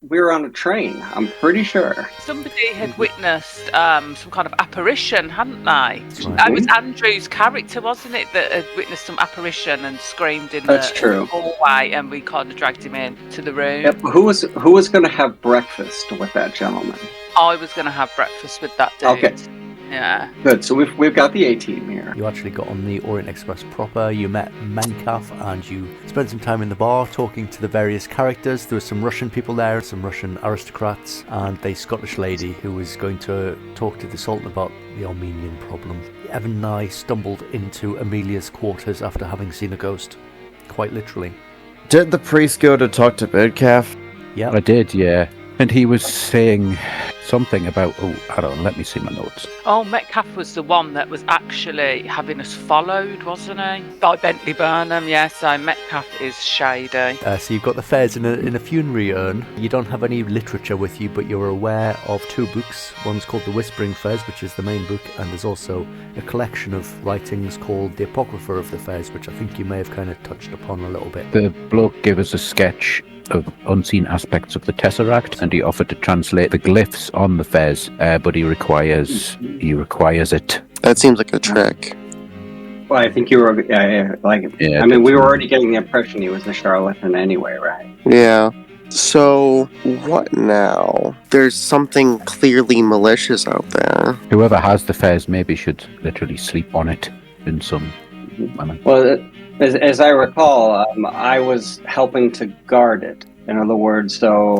we were on a train. I'm pretty sure. Somebody had witnessed some kind of apparition, hadn't they? Right. It was Andrew's character, wasn't it, that had witnessed some apparition and screamed in That's the true. hallway, and we kind of dragged him in to the room. Yep. Who was going to have breakfast with that gentleman? I was going to have breakfast with that dude. Okay. Yeah. Good. So we've got the A-team here. You actually got on the Orient Express proper, you met Menkaf, and you spent some time in the bar talking to the various characters. There were some Russian people there, some Russian aristocrats, and a Scottish lady who was going to talk to the Sultan about the Armenian problem. Evan and I stumbled into Amelia's quarters after having seen a ghost. Quite literally. Did the priest go to talk to Menkaf? Yeah. I did, yeah. And he was saying something about, hold on, let me see my notes. Oh, Metcalf was the one that was actually having us followed, wasn't he? By Bentley Burnham, yeah, so Metcalf is shady. So you've got the fairs in a funerary urn. You don't have any literature with you, but you're aware of two books. One's called The Whispering Fairs, which is the main book, and there's also a collection of writings called The Apocrypha of the Fairs, which I think you may have kind of touched upon a little bit. The bloke gave us a sketch of unseen aspects of the Tesseract, and he offered to translate the glyphs on the fez, but he requires it. That seems like a trick. Well, I think you were Yeah, I mean, we were already getting the impression he was a charlatan anyway, right? Yeah. So, what now? There's something clearly malicious out there. Whoever has the fez maybe should literally sleep on it in some manner. Well, as I recall, I was helping to guard it. In other words, so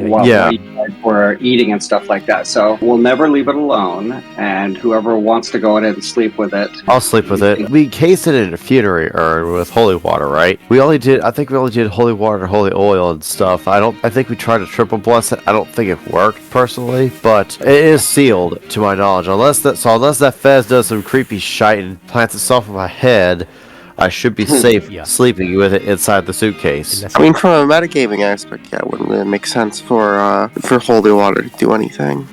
while you guys were eating and stuff like that. So we'll never leave it alone, and whoever wants to go in and sleep with it. I'll sleep with it. We cased it in a funerary urn with holy water, right? I think we only did holy water, holy oil and stuff. I think we tried to triple bless it. I don't think it worked personally, but it is sealed to my knowledge. Unless that fez does some creepy shite and plants itself in my head, I should be safe sleeping with it inside the suitcase. I mean, from a metagaming aspect, yeah, it wouldn't really make sense for holy water to do anything.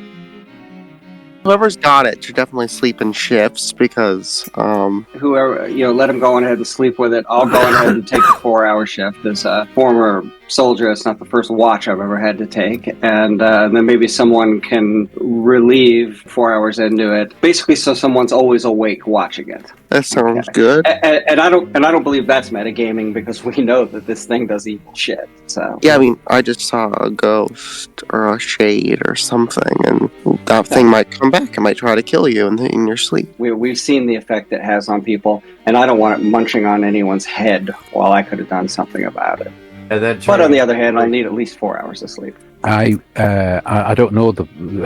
Whoever's got it should definitely sleep in shifts because, Whoever, let him go on ahead and sleep with it. I'll go on ahead and take the 4-hour shift. As a former soldier, it's not the first watch I've ever had to take. And then maybe someone can relieve 4 hours into it. Basically, so someone's always awake watching it. that sounds good. And I don't believe that's metagaming because we know that this thing does evil shit. So Yeah, I mean, I just saw a ghost or a shade or something, and that thing might come back. It might try to kill you in your sleep. we've seen the effect it has on people, and I don't want it munching on anyone's head while I could have done something about it. And then But on the other hand, I'll need at least 4 hours of sleep. I don't know.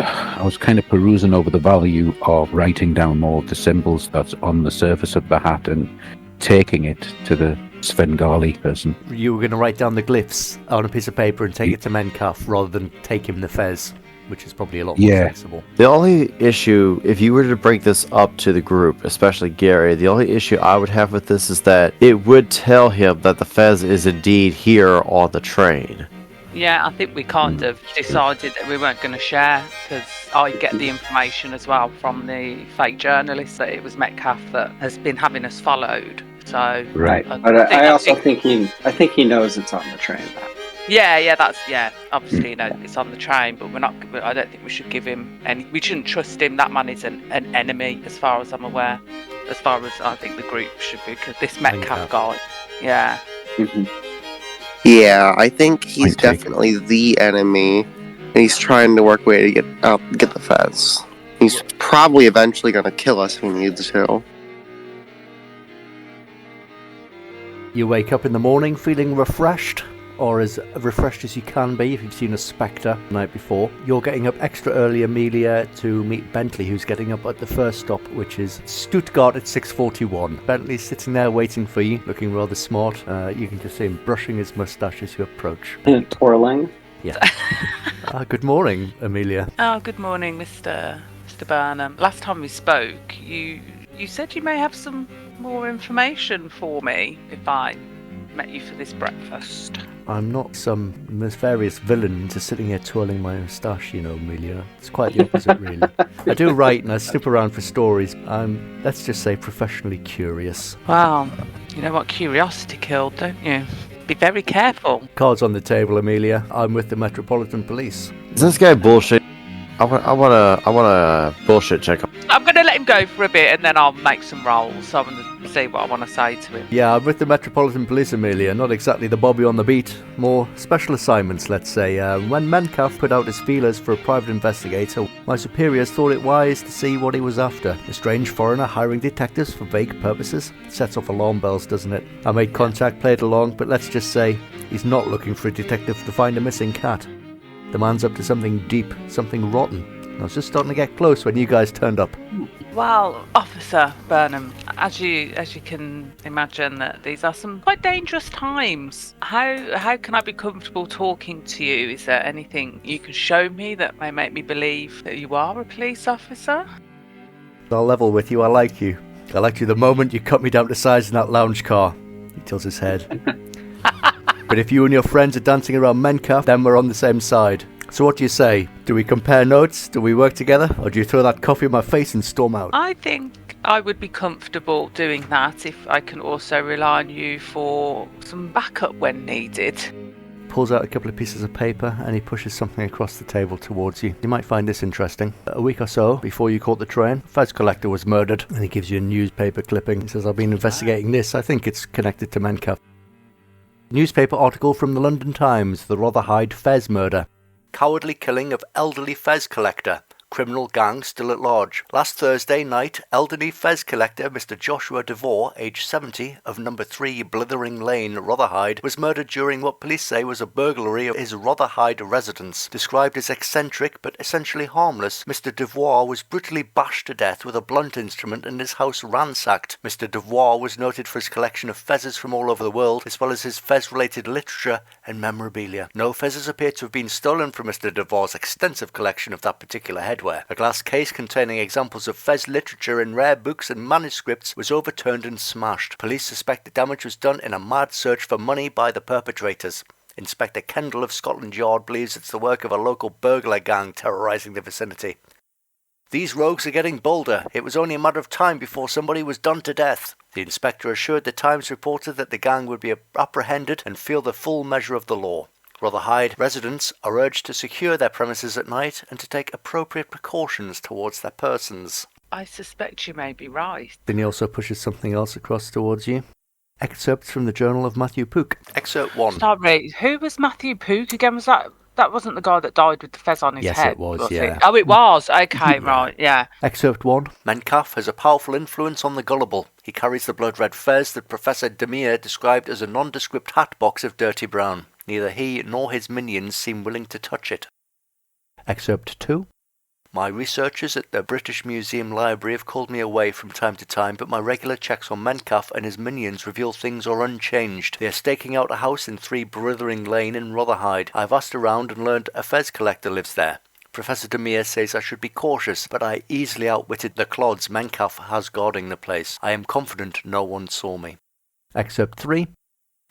I was kind of perusing over the value of writing down more of the symbols that's on the surface of the hat and taking it to the Svengali person. You were going to write down the glyphs on a piece of paper and take it to Menkaf rather than take him the fez, which is probably a lot more sensible. The only issue, if you were to bring this up to the group, especially Gary, the only issue I would have with this is that it would tell him that the fez is indeed here on the train. Yeah, I think we kind of decided that we weren't going to share because I get the information as well from the fake journalist that it was Metcalf that has been having us followed. So Right. But I think he knows it's on the train. Yeah, obviously, it's on the train, but I don't think we should give him any. We shouldn't trust him. That man is an enemy, as far as I'm aware. As far as I think the group should be, because this Metcalf guy. Yeah. Mm-hmm. Yeah, I think he's definitely the enemy, and he's trying to work way to get the fez. He's probably eventually going to kill us if he needs to. You wake up in the morning feeling refreshed, or as refreshed as you can be if you've seen a spectre the night before. You're getting up extra early, Amelia, to meet Bentley, who's getting up at the first stop, which is Stuttgart at 6:41. Bentley's sitting there waiting for you, looking rather smart. You can just see him brushing his moustache as you approach. Twirling. Yeah. Good morning, Amelia. Oh, good morning, Mr. Burnham. Last time we spoke, you said you may have some more information for me if I met you for this breakfast. I'm not some nefarious villain just sitting here twirling my moustache, Amelia. It's quite the opposite, really. I do write and I snoop around for stories. I'm, let's just say, professionally curious. Well, you know what curiosity killed, don't you? Be very careful. Cards on the table, Amelia. I'm with the Metropolitan Police. Is this guy bullshit? I wanna bullshit check him. I'm going to let him go for a bit and then I'll make some rolls. So I'm going to see what I want to say to him. Yeah, I'm with the Metropolitan Police, Amelia. Not exactly the Bobby on the beat. More special assignments, let's say. When Metcalf put out his feelers for a private investigator, my superiors thought it wise to see what he was after. A strange foreigner hiring detectives for vague purposes? Sets off alarm bells, doesn't it? I made contact, played along, but let's just say he's not looking for a detective to find a missing cat. The man's up to something deep, something rotten. I was just starting to get close when you guys turned up. Well, Officer Burnham, as you can imagine, that these are some quite dangerous times. How can I be comfortable talking to you? Is there anything you can show me that may make me believe that you are a police officer? I'll level with you, I like you. I liked you the moment you cut me down to size in that lounge car. He tilts his head. But if you and your friends are dancing around Metcalf, then we're on the same side. So what do you say? Do we compare notes? Do we work together? Or do you throw that coffee in my face and storm out? I think I would be comfortable doing that if I can also rely on you for some backup when needed. Pulls out a couple of pieces of paper and he pushes something across the table towards you. You might find this interesting. A week or so before you caught the train, a fez collector was murdered. And he gives you a newspaper clipping. He says, I've been investigating this. I think it's connected to Metcalf. Newspaper article from the London Times, the Rotherhide Fez murder. Cowardly killing of elderly fez collector. Criminal gang still at large. Last Thursday night, elderly fez collector Mr. Joshua DeVore, aged 70, of number 3 Blithering Lane, Rotherhide, was murdered during what police say was a burglary of his Rotherhide residence. Described as eccentric but essentially harmless, Mr. DeVore was brutally bashed to death with a blunt instrument and his house ransacked. Mr. DeVore was noted for his collection of fezzes from all over the world, as well as his fez-related literature and memorabilia. No fezzes appear to have been stolen from Mr. DeVore's extensive collection of that particular headwear. A glass case containing examples of fez literature in rare books and manuscripts was overturned and smashed. Police suspect the damage was done in a mad search for money by the perpetrators. Inspector Kendall of Scotland Yard believes it's the work of a local burglar gang terrorising the vicinity. These rogues are getting bolder. It was only a matter of time before somebody was done to death. The inspector assured the Times reporter that the gang would be apprehended and feel the full measure of the law. Rotherhide residents are urged to secure their premises at night and to take appropriate precautions towards their persons. I suspect you may be right. Then he also pushes something else across towards you. Excerpts from the Journal of Matthew Pook. Excerpt 1. Sorry, who was Matthew Pook again? Was that wasn't the guy that died with the fez on his head? Yes, it was, yeah. It? Oh, it was. Okay, right, yeah. Excerpt 1. Metcalf has a powerful influence on the gullible. He carries the blood-red fez that Professor Demir described as a nondescript hat box of dirty brown. Neither he nor his minions seem willing to touch it. Excerpt 2. My researchers at the British Museum Library have called me away from time to time, but my regular checks on Metcalf and his minions reveal things are unchanged. They are staking out a house in 3 Blithering Lane in Rotherhide. I've asked around and learned a fez collector lives there. Professor Demir says I should be cautious, but I easily outwitted the clods Metcalf has guarding the place. I am confident no one saw me. Excerpt 3.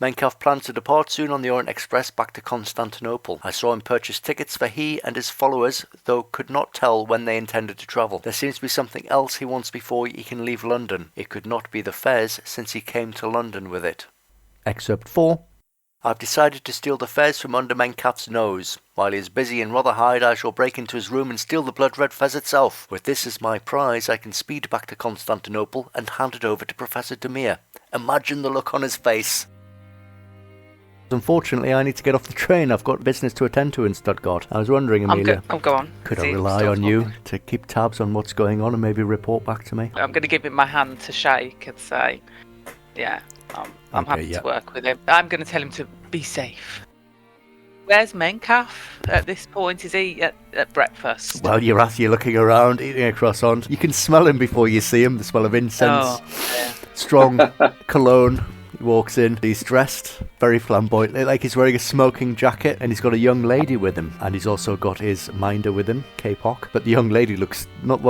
Metcalf plans to depart soon on the Orient Express back to Constantinople. I saw him purchase tickets for he and his followers, though could not tell when they intended to travel. There seems to be something else he wants before he can leave London. It could not be the fez, since he came to London with it. Excerpt 4. I've decided to steal the fez from under Metcalf's nose. While he is busy in Rotherhide, I shall break into his room and steal the blood-red fez itself. With this as my prize, I can speed back to Constantinople and hand it over to Professor Demir. Imagine the look on his face. Unfortunately, I need to get off the train. I've got business to attend to in Stuttgart. I was wondering, Amelia, go on. Could I rely on you to keep tabs on what's going on and maybe report back to me? I'm going to give him my hand to shake and say, yeah, I'm happy to work with him. I'm going to tell him to be safe. Where's Metcalf at this point? Is he at breakfast? Well, you're looking around, eating a croissant. You can smell him before you see him, the smell of incense. Oh, yeah. Strong cologne. He walks in, he's dressed very flamboyantly, like he's wearing a smoking jacket, and he's got a young lady with him, and he's also got his minder with him, K-Pock. But the young lady looks,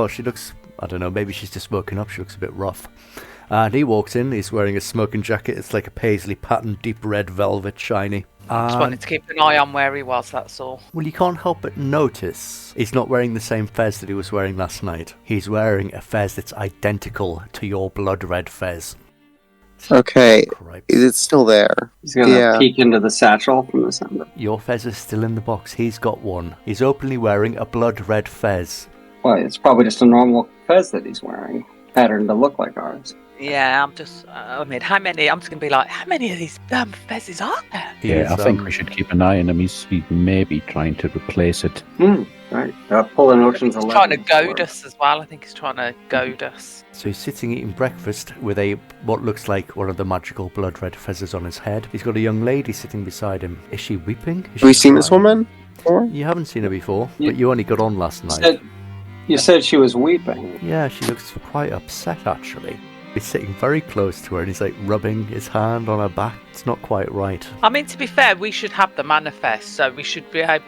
she looks, I don't know, maybe she's just woken up, she looks a bit rough. And he walks in, he's wearing a smoking jacket, it's like a paisley pattern, deep red velvet, shiny. Just wanted to keep an eye on where he was, that's all. Well, you can't help but notice he's not wearing the same fez that he was wearing last night. He's wearing a fez that's identical to your blood-red fez. Okay, Cripes. is it still there? He's gonna Yeah. peek into the satchel from the sound of it. Your fez is still in the box. He's got one. He's openly wearing a blood red fez. Well, it's probably just a normal fez that he's wearing, patterned to look like ours. Yeah, I'm just. I mean, how many? I'm just gonna be like, how many of these damn fezzes are there? He Yeah, is, I think we should keep an eye on him. He's maybe trying to replace it. Right. Pulling Ocean's He's 11. trying to goad us as well. I think he's trying to goad us. So he's sitting eating breakfast with what looks like one of the magical blood red fezzes on his head. He's got a young lady sitting beside him. Is she weeping? Is Have we she seen this crying? woman before? You haven't seen her before, You- but you only got on last night. You said she was weeping. Yeah, she looks quite upset actually. He's sitting very close to her and he's like rubbing his hand on her back. It's not quite right. I mean, to be fair, we should have the manifest, so we should be able.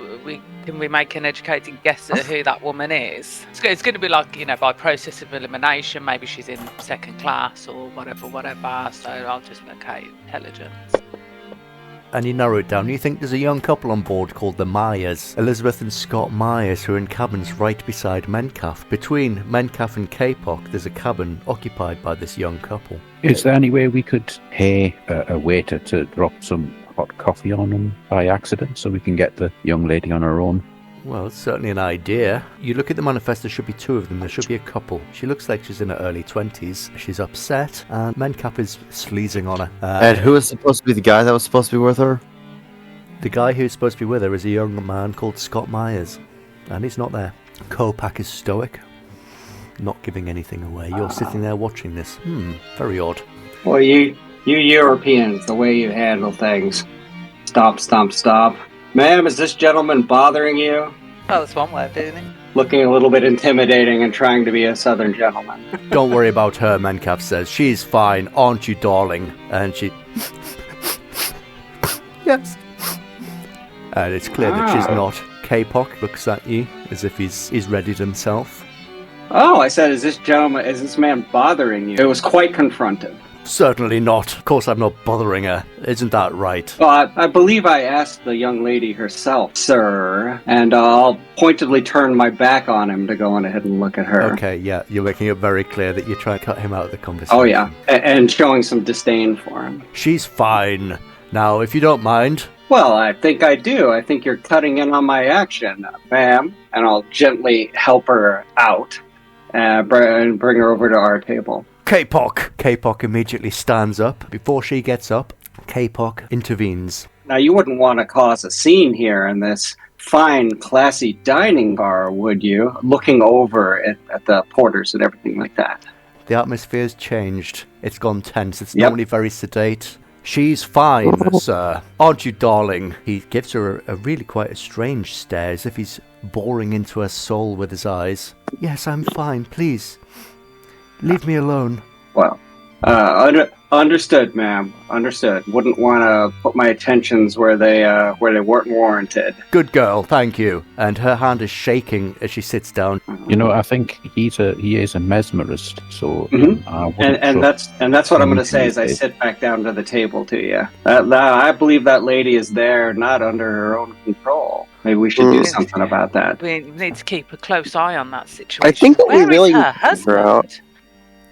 Can we make an educated guess at who that woman is? It's going to be like, by process of elimination. Maybe she's in second class or whatever. So I'll just okay, intelligence. And you narrow it down. You think there's a young couple on board called the Myers. Elizabeth and Scott Myers, who are in cabins right beside Mencalf. Between Mencalf and Kapok, there's a cabin occupied by this young couple. Is there any way we could pay a waiter to drop some hot coffee on them by accident so we can get the young lady on her own? Well, it's certainly an idea. You look at the manifest, there should be two of them. There should be a couple. She looks like she's in her early 20s. She's upset, and Mencalf is sleazing on her. And who is supposed to be the guy that was supposed to be with her? The guy who's supposed to be with her is a young man called Scott Myers, and he's not there. Kopak is stoic, not giving anything away. You're sitting there watching this. Very odd. Well, you Europeans, the way you handle things. Stop. Ma'am, is this gentleman bothering you? Oh, that's one way of doing it. Looking a little bit intimidating and trying to be a southern gentleman. Don't worry about her, Mencalf says. She's fine, aren't you, darling? And she... Yes. And it's clear that she's not. Kapok looks at you as if he's readied himself. Oh, I said, is this man bothering you? It was quite confrontive. Certainly not. Of course I'm not bothering her. Isn't that right? Well, I believe I asked the young lady herself, sir, and I'll pointedly turn my back on him to go on ahead and look at her. Okay, yeah, you're making it very clear that you're trying to cut him out of the conversation. Oh, yeah, and showing some disdain for him. She's fine. Now, if you don't mind... Well, I think I do. I think you're cutting in on my action, ma'am, and I'll gently help her out and bring her over to our table. Kapok! Kapok immediately stands up. Before she gets up, Kapok intervenes. Now, you wouldn't want to cause a scene here in this fine, classy dining bar, would you? Looking over at the porters and everything like that. The atmosphere's changed. It's gone tense. It's normally very sedate. She's fine, sir. Aren't you, darling? He gives her a really quite a strange stare, as if he's boring into her soul with his eyes. Yes, I'm fine. Please, leave me alone. Well, understood, ma'am. Understood. Wouldn't want to put my attentions where they weren't warranted. Good girl, thank you. And her hand is shaking as she sits down. I think he is a mesmerist, so And that's what I'm going to say as I sit back down to the table to you. I believe that lady is there not under her own control. Maybe we should do something about that. We need to keep a close eye on that situation. I think that we Where is really her need to figure out. husband?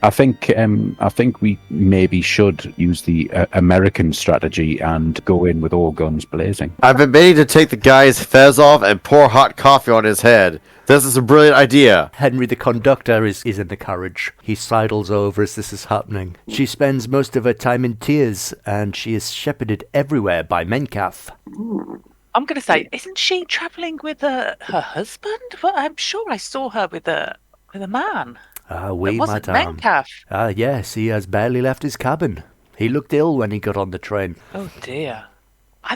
I think we maybe should use the American strategy and go in with all guns blazing. I've been meaning to take the guy's fez off and pour hot coffee on his head. This is a brilliant idea. Henry, the conductor, is in the carriage. He sidles over as this is happening. She spends most of her time in tears, and she is shepherded everywhere by Mencalf. I'm going to say, isn't she travelling with her husband? Well, I'm sure I saw her with a man. Oui, It wasn't madame. Mencalf. Yes, he has barely left his cabin. He looked ill when he got on the train. Oh dear.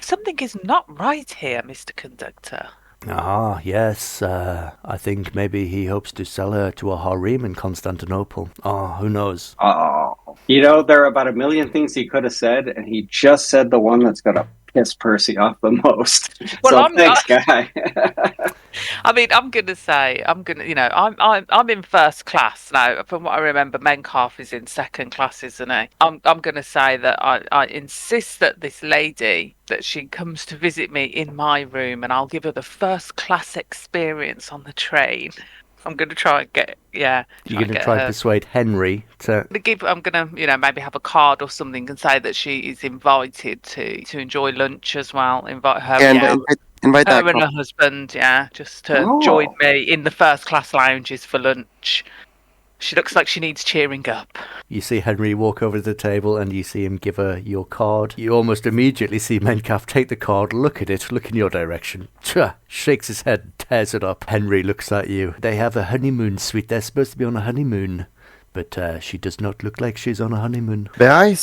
Something is not right here, Mr. Conductor. Yes, I think maybe he hopes to sell her to a harem in Constantinople. Who knows? There are about a million things he could have said, and he just said the one that's going to piss Percy off the most. Well, thanks, guy. I mean, I'm in first class now. From what I remember, Mencalf is in second class, isn't he? I'm going to say that I insist that this lady, that she comes to visit me in my room, and I'll give her the first class experience on the train. I'm gonna try and get You're going to try and persuade Henry to... I'm gonna, maybe have a card or something and say that she is invited to enjoy lunch as well. Invite her, Invite that her and her husband, just to join me in the first class lounges for lunch. She looks like she needs cheering up. You see Henry walk over to the table and you see him give her your card. You almost immediately see Metcalf take the card, look at it, look in your direction. Shakes his head, tears it up. Henry looks at you. They have a honeymoon suite. They're supposed to be on a honeymoon. But she does not look like she's on a honeymoon. May I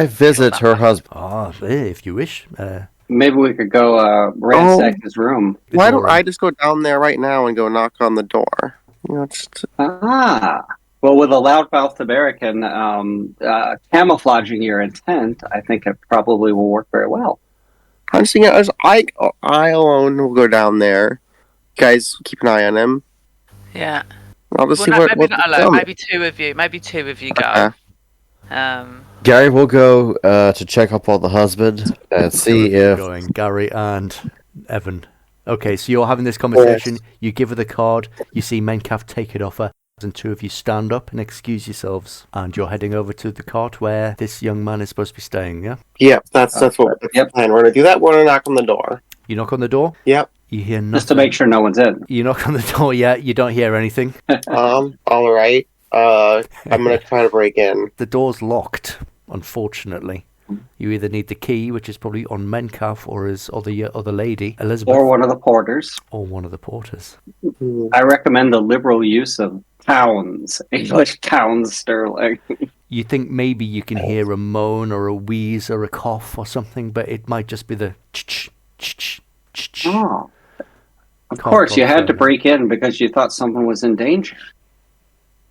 visit her husband? If you wish. Maybe we could go ransack his room. Why don't I just go down there right now and go knock on the door? Well, with a loudmouthed American camouflaging your intent, I think it probably will work very well. I'm seeing it as I alone will go down there. You guys, keep an eye on him. Yeah. I'll just see what. Maybe not alone. Maybe two of you go. Okay. Gary will go to check up on the husband and see if Gary and Evan. Okay, so you're having this conversation, you give her the card, you see Metcalf take it off her, and two of you stand up and excuse yourselves. And you're heading over to the cart where this young man is supposed to be staying, yeah? Yep, that's what we're planning. We're going to do that, we're going to knock on the door. You knock on the door? Yep. You hear nothing. Just to make sure no one's in. You knock on the door, yeah, you don't hear anything. Alright. I'm going to try to break in. The door's locked, unfortunately. You either need the key, which is probably on Metcalf or his other lady, Elizabeth. Or one of the porters. I recommend the liberal use of pounds, English pounds sterling. You think maybe you can hear a moan or a wheeze or a cough or something, but it might just be the Oh. Of course, you had to break in because you thought someone was in danger.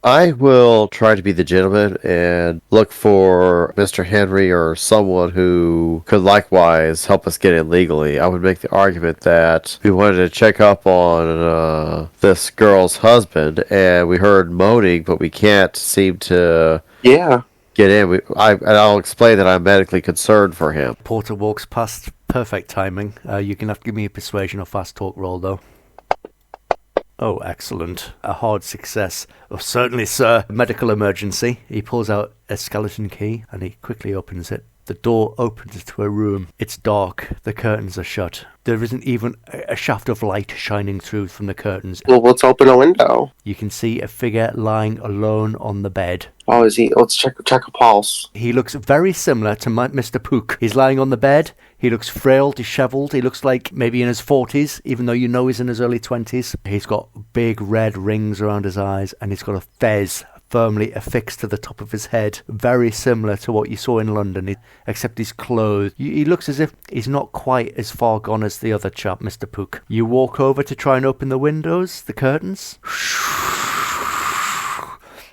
I will try to be the gentleman and look for Mr. Henry or someone who could likewise help us get in legally. I would make the argument that we wanted to check up on this girl's husband, and we heard moaning, but we can't seem to get in. I'll explain that I'm medically concerned for him. Porter walks past. Perfect timing. You're going to have to give me a persuasion or fast talk roll, though. Oh, excellent. A hard success. Oh, certainly, sir. Medical emergency. He pulls out a skeleton key and he quickly opens it. The door opens to a room. It's dark. The curtains are shut. There isn't even a shaft of light shining through from the curtains. Well, let's open a window. You can see a figure lying alone on the bed. Oh, is he? Let's check a pulse. He looks very similar to Mr. Pook. He's lying on the bed. He looks frail, dishevelled. He looks like maybe in his 40s, even though you know he's in his early 20s. He's got big red rings around his eyes, and he's got a fez firmly affixed to the top of his head. Very similar to what you saw in London, except he's clothed. He looks as if he's not quite as far gone as the other chap, Mr. Pook. You walk over to try and open the windows, the curtains.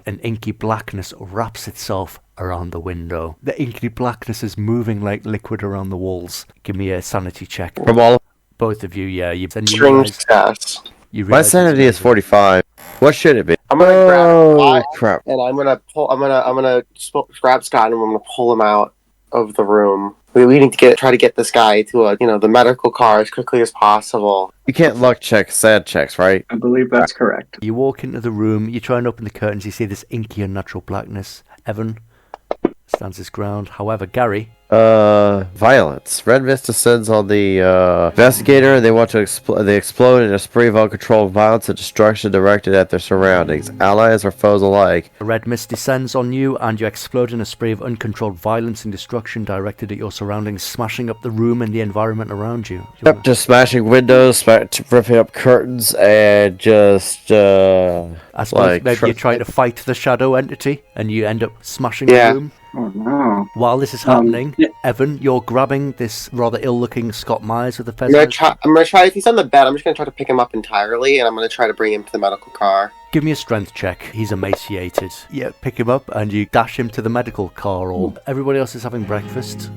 An inky blackness wraps itself around the window. The inky blackness is moving like liquid around the walls. Give me a sanity check. From all both of you, yeah. Strange test. My sanity is 45. What should it be? I'm gonna grab crap. And I'm gonna grab Scott and I'm gonna pull him out of the room. We need to try to get this guy to the medical car as quickly as possible. You can't luck check sad checks, right? I believe that's correct. You walk into the room, you try and open the curtains, you see this inky unnatural blackness. Evan stands his ground. However, Gary... Violence. Red mist descends on the investigator, and they want to they explode in a spree of uncontrolled violence and destruction directed at their surroundings, allies or foes alike. A red mist descends on you, and you explode in a spree of uncontrolled violence and destruction directed at your surroundings, smashing up the room and the environment around you. Just smashing windows, ripping up curtains, and just I suppose maybe you try to fight the shadow entity, and you end up smashing the room. Oh no. While this is happening, Evan, you're grabbing this rather ill-looking Scott Myers with the fez. I'm gonna try, if he's on the bed, I'm just gonna try to pick him up entirely, and I'm gonna try to bring him to the medical car. Give me a strength check. He's emaciated. Yeah, pick him up and you dash him to the medical car. Or everybody else is having breakfast.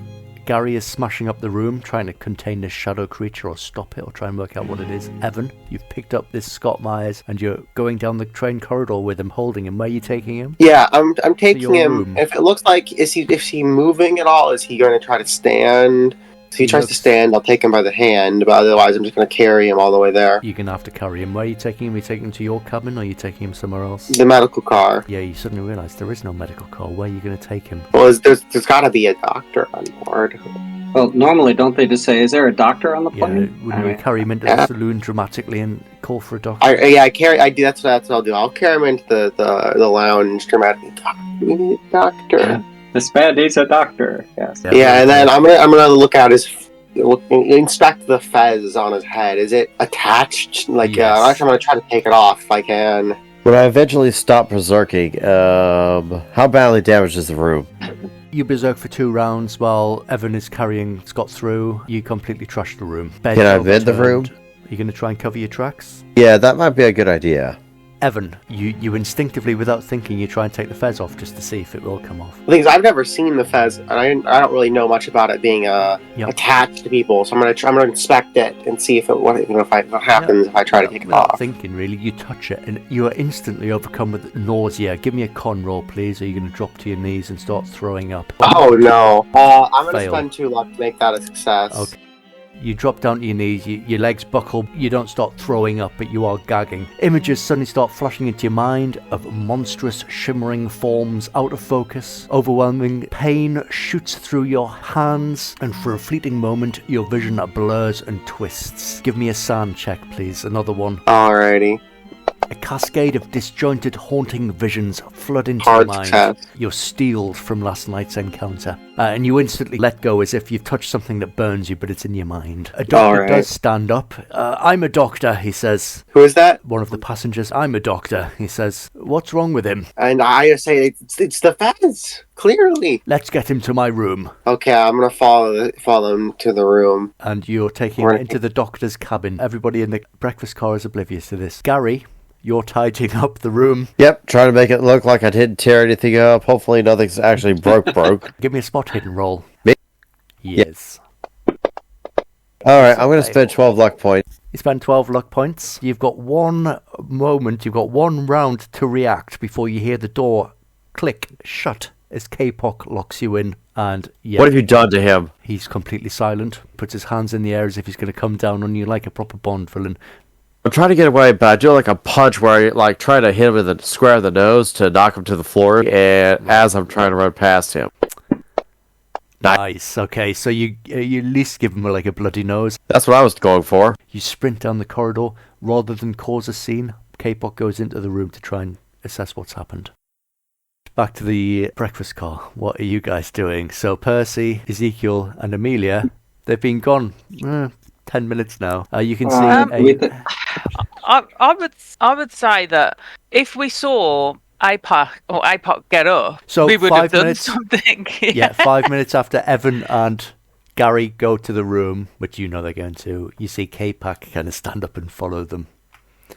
Gary is smashing up the room, trying to contain this shadow creature or stop it or try and work out what it is. Evan, you've picked up this Scott Myers and you're going down the train corridor with him, holding him. Where are you taking him? Yeah, I'm taking him. Room. If it looks like, is he moving at all? Is he going to try to stand? If he tries to stand, I'll take him by the hand, but otherwise I'm just going to carry him all the way there. You're going to have to carry him. Where are you taking him? Are you taking him to your cabin, or are you taking him somewhere else? The medical car. Yeah, you suddenly realise there is no medical car. Where are you going to take him? Well, there's got to be a doctor on board. Well, normally, don't they just say, is there a doctor on the Yeah, plane? wouldn't we carry him into the saloon dramatically and call for a doctor? I do. That's what I'll do. I'll carry him into the lounge dramatically. We need a doctor. Yeah. This man needs a doctor. Yes. Yeah, and then I'm gonna look at inspect the fez on his head. Is it attached? Like, Yes. I'm gonna try to take it off if I can. When I eventually stop berserking, how badly damaged is the room? You berserk for 2 rounds while Evan is carrying Scott through. You completely trash the room. Can I vent the room? Are you going to try and cover your tracks? Yeah, that might be a good idea. Evan, you instinctively, without thinking, you try and take the fez off just to see if it will come off. The thing is, I've never seen the fez, and I don't really know much about it being attached to people. So I'm gonna inspect it and see if what happens if I try to take it Without off. thinking, really, you touch it and you are instantly overcome with nausea. Give me a con roll, please, or you're going to drop to your knees and start throwing up. Oh no! I'm gonna Fail. spend 2 luck to make that a success. Okay. You drop down to your knees, your legs buckle, you don't start throwing up, but you are gagging. Images suddenly start flashing into your mind of monstrous shimmering forms out of focus. Overwhelming pain shoots through your hands, and for a fleeting moment, your vision blurs and twists. Give me a sand check, please. Another one. Alrighty. A cascade of disjointed, haunting visions flood into Hard your mind. success. You're steeled from last night's encounter, and you instantly let go as if you've touched something that burns you, but it's in your mind. A doctor Alright. does stand up. I'm a doctor, he says. Who is that? One of the passengers. I'm a doctor, he says. What's wrong with him? And I say it's the fez. Clearly. Let's get him to my room. Okay, I'm gonna follow him to the room. And you're taking him Right. into the doctor's cabin. Everybody in the breakfast car is oblivious to this. Gary, you're tidying up the room. Yep, trying to make it look like I didn't tear anything up. Hopefully nothing's actually broke. Give me a spot hidden roll. Me? Yes. Alright, I'm going to spend 12 luck points. You spend 12 luck points. You've got 1 moment, you've got 1 round to react before you hear the door click shut as K-Pock locks you in. And yeah, What have you done to him? he's completely silent, puts his hands in the air as if he's going to come down on you like a proper Bond villain. I'm trying to get away, but I do like a punch where I try to hit him in the square of the nose to knock him to the floor, and as I'm trying to run past him. Nice. Okay, so you at least give him like a bloody nose. That's what I was going for. You sprint down the corridor. Rather than cause a scene, K-Pop goes into the room to try and assess what's happened. Back to the breakfast car. What are you guys doing? So Percy, Ezekiel, and Amelia, they've been gone 10 minutes now. You can see I would say that if we saw APOC get up, So we would 5 have done minutes- something. Yeah, 5 minutes after Evan and Gary go to the room, which you know they're going to, you see K-Pack kind of stand up and follow them.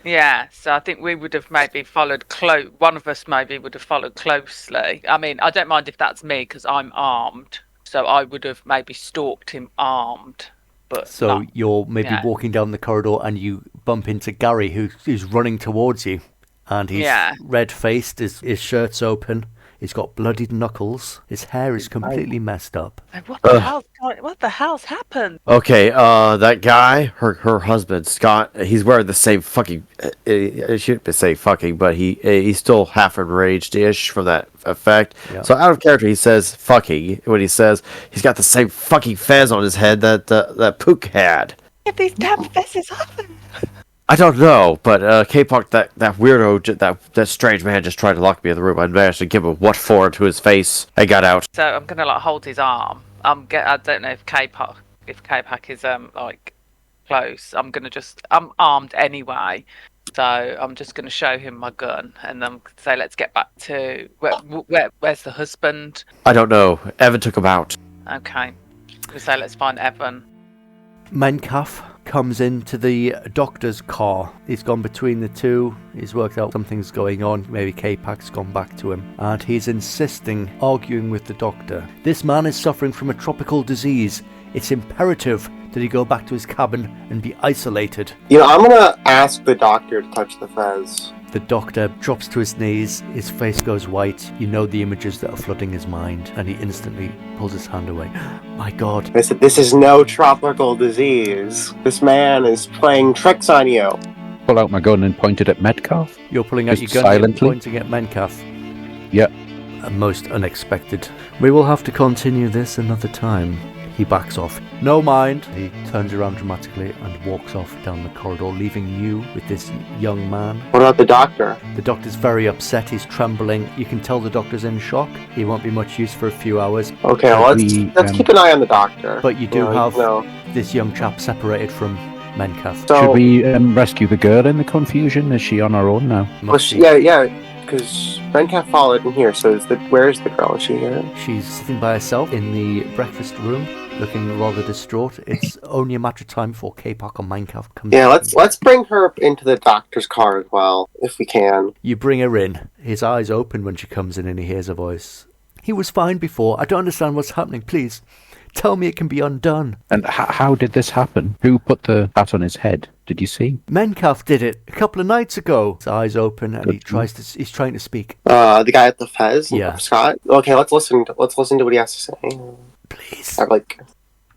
Yeah, so I think we would have maybe followed close. One of us maybe would have followed closely. I mean, I don't mind if that's me because I'm armed, so I would have maybe stalked him armed. But So not- you're maybe yeah. walking down the corridor and you bump into Gary, who's running towards you, and he's Yeah. red-faced, his shirt's open, he's got bloodied knuckles, his hair is completely messed up. What the hell's happened? Okay, that guy, her husband, Scott, he's wearing the same fucking, I shouldn't say fucking, but he's still half enraged-ish from that effect. Yeah. So out of character, he says fucking when he says he's got the same fucking fez on his head that Pook had. Get these damn faces off him. I don't know, but K-Pop, that weirdo, that strange man just tried to lock me in the room. I managed to give him what for to his face. I got out. So I'm gonna hold his arm. I don't know if K-Pack is close. I'm armed anyway, so I'm just gonna show him my gun and then say let's get back to where's the husband? I don't know. Evan took him out. Okay, we say let's find Evan. Mencalf comes into the doctor's car. He's gone between the two. He's worked out something's going on. Maybe K-Pac's gone back to him. And he's insisting, arguing with the doctor. This man is suffering from a tropical disease. It's imperative that he go back to his cabin and be isolated. I'm gonna ask the doctor to touch the fez. The doctor drops to his knees, his face goes white. You know the images that are flooding his mind, and he instantly pulls his hand away. My God. I said, this is no tropical disease. This man is playing tricks on you. Pull out my gun and point it at Metcalf. You're pulling out Just your gun and silently? pointing at Metcalf. Yeah. Most unexpected. We will have to continue this another time. He backs off. No mind. He turns around dramatically and walks off down the corridor, leaving you with this young man. What about the doctor? The doctor's very upset. He's trembling. You can tell the doctor's in shock. He won't be much use for a few hours. Okay, let's keep an eye on the doctor. But you do have No. this young chap separated from Mencaf. So, Should we rescue the girl in the confusion? Is she on her own now? yeah, because Mencaf followed in here, so where is the girl? Is she here? She's sitting by herself in the breakfast room, looking rather distraught. It's only a matter of time before K-Park or Minecraft comes. Yeah, let's bring her into the doctor's car as well, if we can. You bring her in. His eyes open when she comes in and he hears a voice. He was fine before. I don't understand what's happening. Please, tell me it can be undone. And how did this happen? Who put the hat on his head? Did you see? Mencaf did it a couple of nights ago. His eyes open and he's trying to speak. The guy at the Fez? Yeah. Scott? Okay, let's listen to what he has to say. Please, I'm like,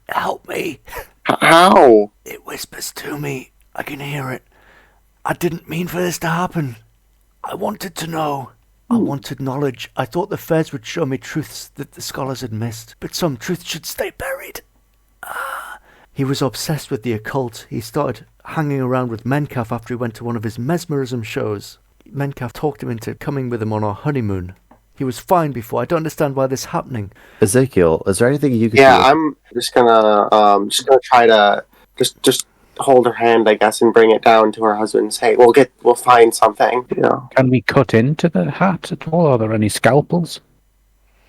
help me. how? It whispers to me. I can hear it. I didn't mean for this to happen. I wanted to know. I wanted knowledge. I thought the Fez would show me truths that the scholars had missed, but some truths should stay buried. He was obsessed with the occult. He started hanging around with Mencaf after he went to one of his mesmerism shows. Mencaf talked him into coming with him on our honeymoon. He was fine before. I don't understand why this is happening. Ezekiel, is there anything you can do? Yeah, I'm just gonna try to just hold her hand, I guess, and bring it down to her husband and say, we'll find something. Can we cut into the hat at all? Are there any scalpels?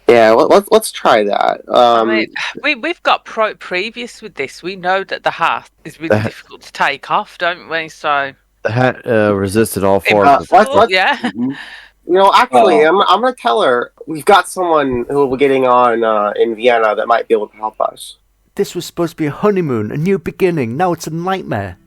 Yeah, let's try that. I mean, we've got previous with this. We know that the hat is really difficult to take off, don't we? So The hat resisted all forms of... yeah. Actually, I'm gonna tell her we've got someone who will be getting on in Vienna that might be able to help us. This was supposed to be a honeymoon, a new beginning. Now it's a nightmare.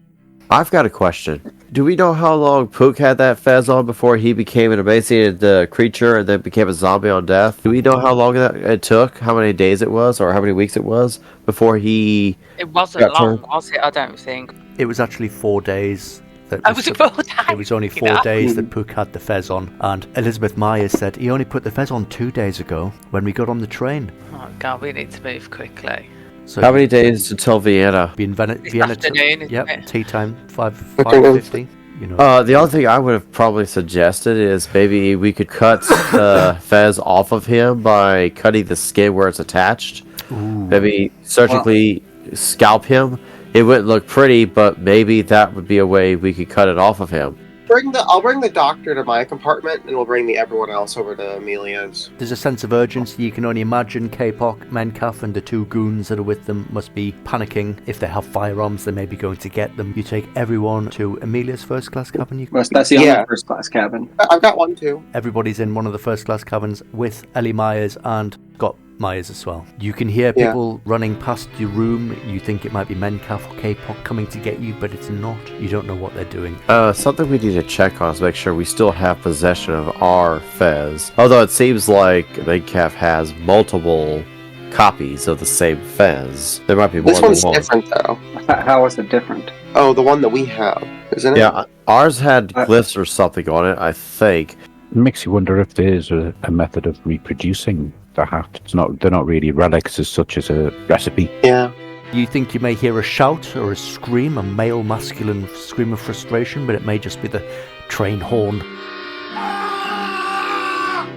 I've got a question. Do we know how long Pook had that fez on before he became an emaciated creature and then became a zombie on death? Do we know how long that it took? How many days it was? Or how many weeks it was before he... It wasn't long, was it? I don't think. It was actually 4 days. Was it 4 days? It was only 4 days that Pook had the fez on. And Elizabeth Myers said he only put the fez on 2 days ago when we got on the train. Oh, God, we need to move quickly. So how many days until Vienna? Be in Vienna afternoon, isn't it? Tea time, 5:50. You know. The other thing I would have probably suggested is maybe we could cut the fez off of him by cutting the skin where it's attached. Ooh. Maybe surgically scalp him. It wouldn't look pretty, but maybe that would be a way we could cut it off of him. I'll bring the doctor to my compartment, and we'll bring everyone else over to Amelia's. There's a sense of urgency. You can only imagine K-Pok, Mencaf, and the 2 goons that are with them must be panicking. If they have firearms, they may be going to get them. You take everyone to Amelia's first-class cabin. That's the only first-class cabin. I've got one, too. Everybody's in one of the first-class cabins with Ellie Myers and Scott Myers as well. You can hear people running past your room. You think it might be Mencaf or K-Pop coming to get you, but it's not. You don't know what they're doing. Something we need to check on is make sure we still have possession of our fez. Although it seems like Mencaf has multiple copies of the same fez. There might be more than one. This one's different, though. How is it different? Oh, the one that we have, isn't it? Yeah, ours had glyphs or something on it, I think. It makes you wonder if there is a method of reproducing the hat. They're not really relics as such as a recipe. Yeah. You think you may hear a shout or a scream, a male masculine scream of frustration, but it may just be the train horn.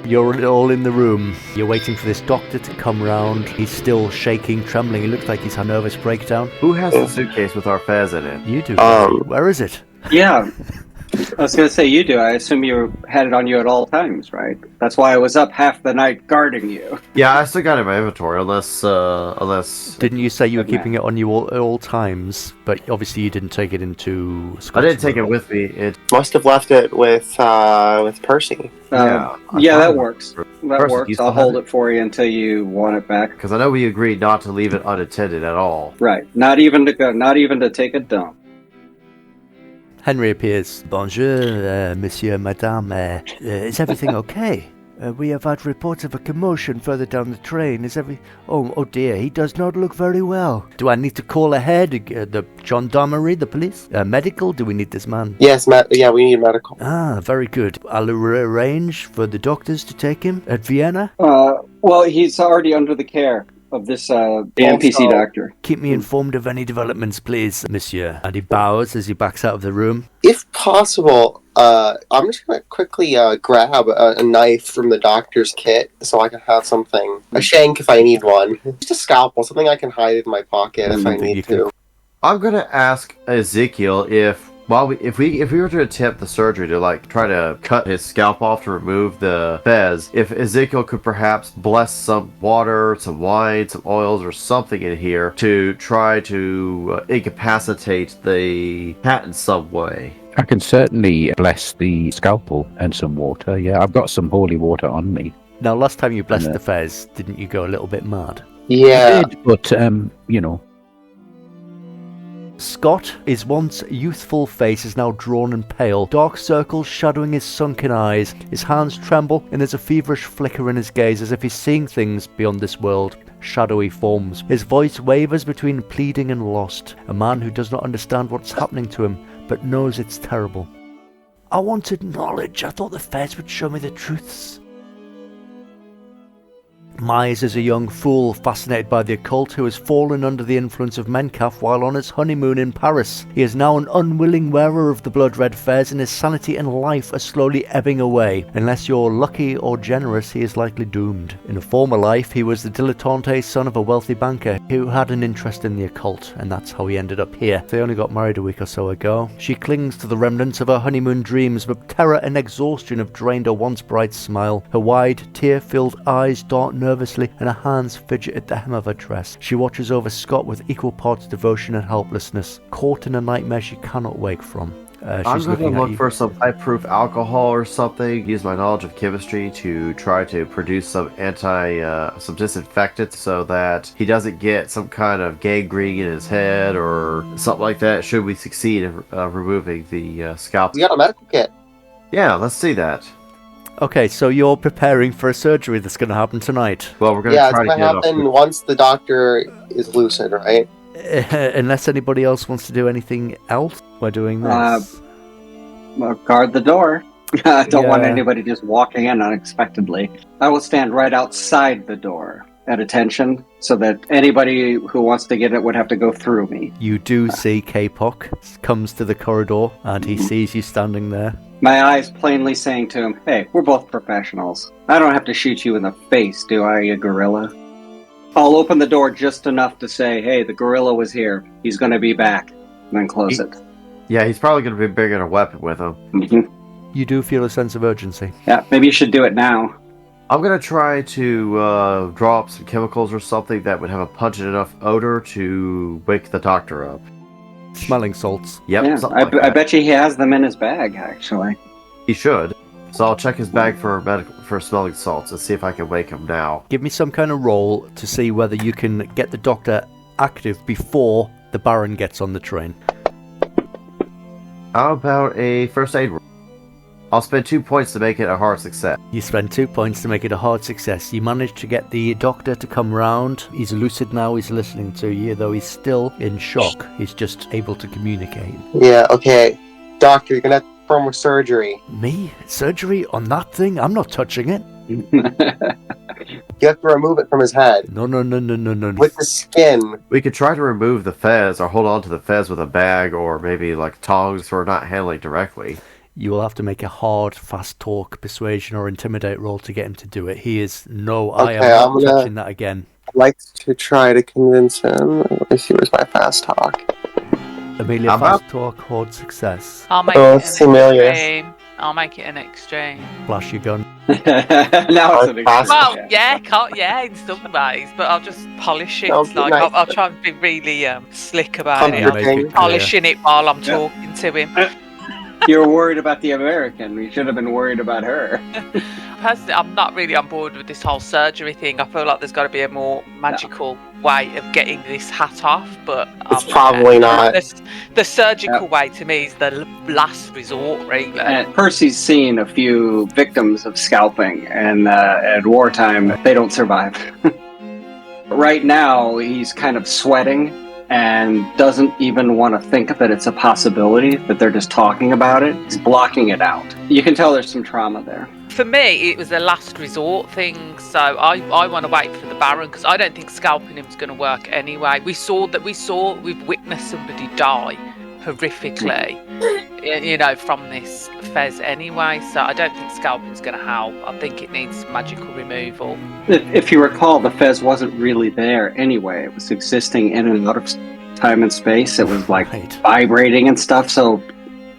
You're all in the room. You're waiting for this doctor to come round. He's still shaking, trembling. He looks like he's had a nervous breakdown. Who has the suitcase with our fez in it? You do. Where is it? Yeah. I was going to say you do. I assume you had it on you at all times, right? That's why I was up half the night guarding you. Yeah, I still got it in my inventory, unless... Didn't you say you were keeping it on you at all times? But obviously you didn't take it into... I didn't take it with me. It must have left it with Percy. That works. That works. I'll hold it for you until you want it back. Because I know we agreed not to leave it unattended at all. Right. Not even to take a dump. Henry appears. Bonjour, monsieur, madame. Is everything okay? We have had reports of a commotion further down the train. Oh dear, he does not look very well. Do I need to call ahead? The gendarmerie, the police? Medical? Do we need this man? Yes, we need medical. Ah, very good. I'll arrange for the doctors to take him at Vienna. Well, he's already under the care of this the NPC doctor. Keep me informed of any developments, please, monsieur. And he bows as he backs out of the room. If possible, I'm just going to quickly grab a knife from the doctor's kit so I can have something. A shank if I need one. Just a scalpel, something I can hide in my pocket if I need to. I'm going to ask Ezekiel if we were to attempt the surgery to try to cut his scalp off to remove the fez, if Ezekiel could perhaps bless some water, some wine, some oils, or something in here to try to incapacitate the cat in some way. I can certainly bless the scalpel and some water. Yeah, I've got some holy water on me. Now, last time you blessed the fez, didn't you go a little bit mad? Yeah. I did, but, Scott, his once youthful face is now drawn and pale, dark circles shadowing his sunken eyes. His hands tremble, and there's a feverish flicker in his gaze as if he's seeing things beyond this world. Shadowy forms. His voice wavers between pleading and lost. A man who does not understand what's happening to him, but knows it's terrible. I wanted knowledge. I thought the fairs would show me the truths. Mize is a young fool fascinated by the occult who has fallen under the influence of Mencalf while on his honeymoon in Paris. He is now an unwilling wearer of the blood-red fez, and his sanity and life are slowly ebbing away. Unless you're lucky or generous, he is likely doomed. In a former life, he was the dilettante son of a wealthy banker who had an interest in the occult, and that's how he ended up here. They only got married a week or so ago. She clings to the remnants of her honeymoon dreams, but terror and exhaustion have drained her once bright smile. Her wide, tear-filled eyes dart nervously, and her hands fidget at the hem of her dress. She watches over Scott with equal parts devotion and helplessness, caught in a nightmare she cannot wake from. I'm going to look for some high-proof alcohol or something, use my knowledge of chemistry to try to produce some some disinfectant so that he doesn't get some kind of gangrene in his head or something like that, should we succeed in removing the scalp. We got a medical kit. Yeah, let's see that. Okay, so you're preparing for a surgery that's going to happen tonight. Well, we're going to try to get it off. It's going to happen once the doctor is lucid, right? Unless anybody else wants to do anything else, we're doing this. Well, guard the door. I don't want anybody just walking in unexpectedly. I will stand right outside the door at attention so that anybody who wants to get it would have to go through me. You do see K-Pock comes to the corridor and he sees you standing there. My eyes plainly saying to him, hey, we're both professionals. I don't have to shoot you in the face, do I, you gorilla? I'll open the door just enough to say, hey, the gorilla was here. He's going to be back. And then close it. Yeah, he's probably going to be bringing a weapon with him. Mm-hmm. You do feel a sense of urgency. Yeah, maybe you should do it now. I'm going to try to draw up some chemicals or something that would have a pungent enough odor to wake the doctor up. Smelling salts. Yep. Yeah, I bet you he has them in his bag, actually. He should. So I'll check his bag for smelling salts and see if I can wake him now. Give me some kind of roll to see whether you can get the doctor active before the Baron gets on the train. How about a first aid roll? I'll spend 2 points to make it a hard success. You spend 2 points to make it a hard success. You manage to get the doctor to come round. He's lucid now, he's listening to you, though he's still in shock. He's just able to communicate. Yeah, okay. Doctor, you're going to have to perform a surgery. Me? Surgery on that thing? I'm not touching it. You have to remove it from his head. No. With the skin. We could try to remove the fez or hold on to the fez with a bag or maybe like tongs for not handling directly. You will have to make a hard, fast talk, persuasion, or intimidate roll to get him to do it. He is I am not touching that again. I'd like to try to convince him. Let me see, where's my fast talk? Amelia, fast talk, hard success. I'll make it's it an Amelia. extreme. I'll make it an extreme. Flash your gun. Now it's an extreme. Well, in some ways, but I'll just polish it. I'll try and be really slick about it. Make it Polishing it while I'm talking to him. You're worried about the American. You should have been worried about her. Personally, I'm not really on board with this whole surgery thing. I feel like there's got to be a more magical way of getting this hat off, but It's probably not. The surgical way to me is the last resort, really. And Percy's seen a few victims of scalping, and at wartime, they don't survive. Right now, he's kind of sweating and doesn't even want to think that it's a possibility, that they're just talking about it. He's blocking it out. You can tell there's some trauma there. For me, it was a last resort thing, so I want to wait for the Baron, because I don't think scalping him is going to work anyway. We've witnessed somebody die horrifically, from this Fez anyway, so I don't think scalping's going to help. I think it needs magical removal. If you recall, the Fez wasn't really there anyway. It was existing in and out of time and space. It was like vibrating and stuff, so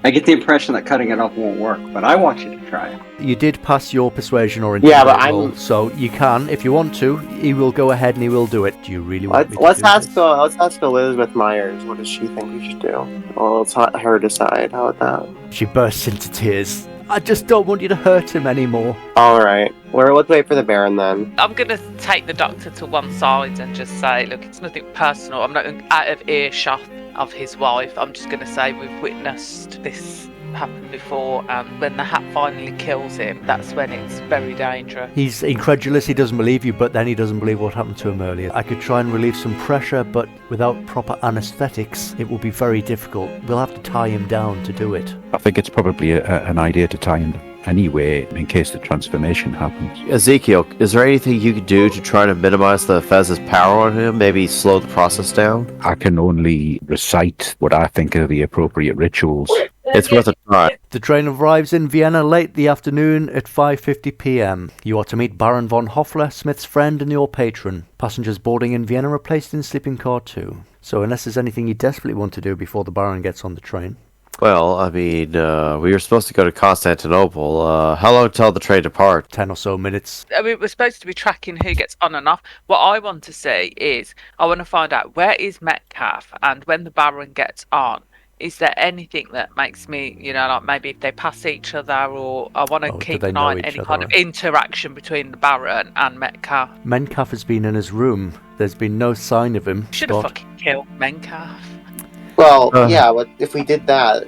I get the impression that cutting it off won't work, but I want you to try it. You did pass your persuasion or Yeah, but intimidate roll, so you can, if you want to, he will go ahead and he will do it. Do you really want me to Let's do ask this? let's ask Elizabeth Myers. What does she think we should do? Well, let's let her decide. How about that? She bursts into tears. I just don't want you to hurt him anymore. All right. Let's wait for the Baron then. I'm going to take the doctor to one side and just say, look, it's nothing personal. I'm not out of earshot of his wife. I'm just going to say we've witnessed this happen before, and when the hat finally kills him, that's when it's very dangerous. He's incredulous, he doesn't believe you, but then he doesn't believe what happened to him earlier. I could try and relieve some pressure, but without proper anesthetics, it will be very difficult. We'll have to tie him down to do it. I think it's probably an idea to tie him anyway, in case the transformation happens. Ezekiel, is there anything you could do to try to minimize the Fez's power on him? Maybe slow the process down? I can only recite what I think are the appropriate rituals. It's worth a try. The train arrives in Vienna late the afternoon at 5:50 p.m. You are to meet Baron von Hoffler, Smith's friend and your patron. Passengers boarding in Vienna are placed in sleeping car 2. So unless there's anything you desperately want to do before the Baron gets on the train. Well, I mean, we were supposed to go to Constantinople. How long till the train depart? 10 or so minutes. I mean, we're supposed to be tracking who gets on and off. What I want to see is, I want to find out where is Metcalf, and when the Baron gets on, is there anything that makes me, like maybe if they pass each other, or I want to keep an eye on any kind of interaction between the Baron and Metcalf. Metcalf has been in his room. There's been no sign of him. Should have fucking killed Metcalf. Well, yeah, but if we did that,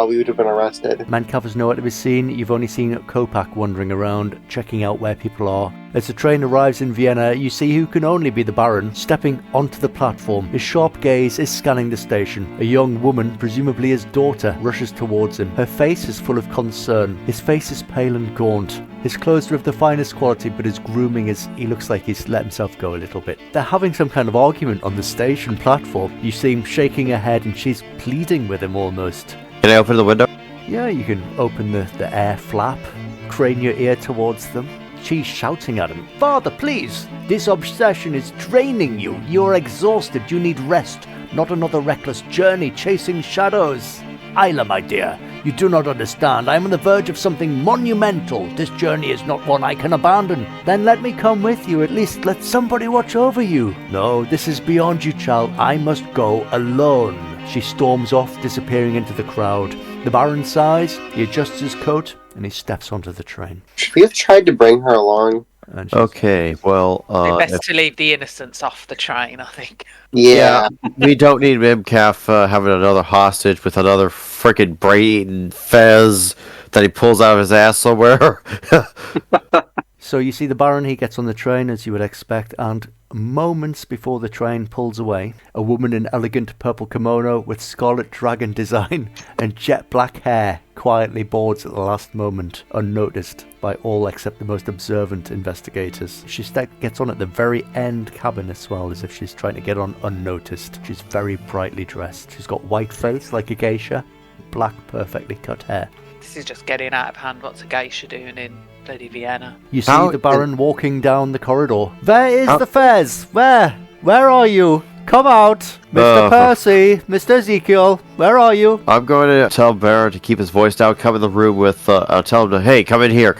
we would have been arrested. Metcalf has nowhere to be seen. You've only seen Kopak wandering around, checking out where people are. As the train arrives in Vienna, you see who can only be the Baron, stepping onto the platform. His sharp gaze is scanning the station. A young woman, presumably his daughter, rushes towards him. Her face is full of concern. His face is pale and gaunt. His clothes are of the finest quality, but his grooming he looks like he's let himself go a little bit. They're having some kind of argument on the station platform. You see him shaking her head and she's pleading with him almost. Can I open the window? Yeah, you can open the air flap, crane your ear towards them. She's shouting at him. Father, please! This obsession is draining you. You're exhausted. You need rest, not another reckless journey chasing shadows. Isla, my dear, you do not understand. I am on the verge of something monumental. This journey is not one I can abandon. Then let me come with you. At least let somebody watch over you. No, this is beyond you, child. I must go alone. She storms off, disappearing into the crowd. The Baron sighs, he adjusts his coat, and he steps onto the train. Should we have tried to bring her along? Okay, well... best to leave the innocents off the train, I think. Yeah. We don't need Mimcalf having another hostage with another freaking brain Fez that he pulls out of his ass somewhere. So you see the Baron, he gets on the train as you would expect, and moments before the train pulls away, a woman in elegant purple kimono with scarlet dragon design and jet black hair quietly boards at the last moment, unnoticed by all except the most observant investigators. She gets on at the very end cabin as well, as if she's trying to get on unnoticed. She's very brightly dressed. She's got white face like a geisha, black perfectly cut hair. This is just getting out of hand. What's a geisha doing in bloody Vienna? You see the Baron walking down the corridor. Where is the Fez? Where are you? Come out! Mr. Uh. Percy! Mr. Ezekiel! Where are you? I'm going to tell Baron to keep his voice down, come in the room with, I'll tell him to, hey, come in here.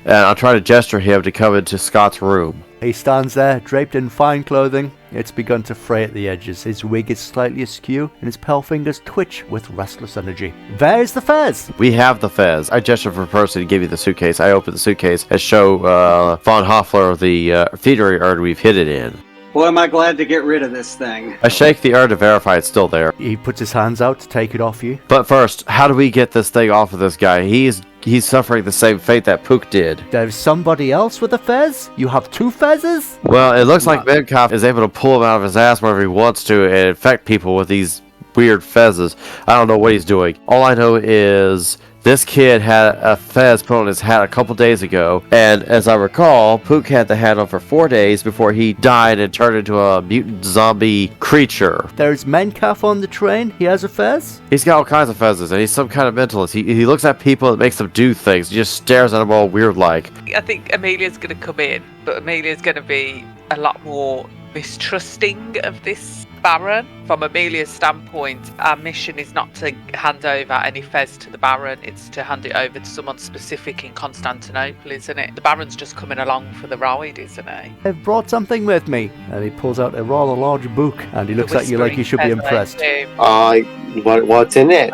And I'll try to gesture him to come into Scott's room. He stands there, draped in fine clothing. It's begun to fray at the edges. His wig is slightly askew, and his pale fingers twitch with restless energy. There's the fez! We have the fez. I gesture for Percy to give you the suitcase. I open the suitcase and show Von Hoffler the feedery urn we've hid it in. Boy, am I glad to get rid of this thing. I shake the urn to verify it's still there. He puts his hands out to take it off you. But first, how do we get this thing off of this guy? He's suffering the same fate that Pook did. There's somebody else with a fez? You have 2 fezzes? Well, it looks like Menkoff is able to pull him out of his ass whenever he wants to and infect people with these weird fezzes. I don't know what he's doing. All I know is this kid had a fez put on his hat a couple days ago, and as I recall, Pook had the hat on for 4 days before he died and turned into a mutant zombie creature. There's Menkoff on the train. He has a fez? He's got all kinds of fezzes, and he's some kind of mentalist. He looks at people and makes them do things. He just stares at them all weird-like. I think Amelia's going to come in, but Amelia's going to be a lot more mistrusting of this Baron. From Amelia's standpoint, our mission is not to hand over any fez to the Baron, it's to hand it over to someone specific in Constantinople, isn't it? The Baron's just coming along for the ride, isn't he? I've brought something with me. And he pulls out a rather large book, and he looks at you like you should be impressed. What's in it?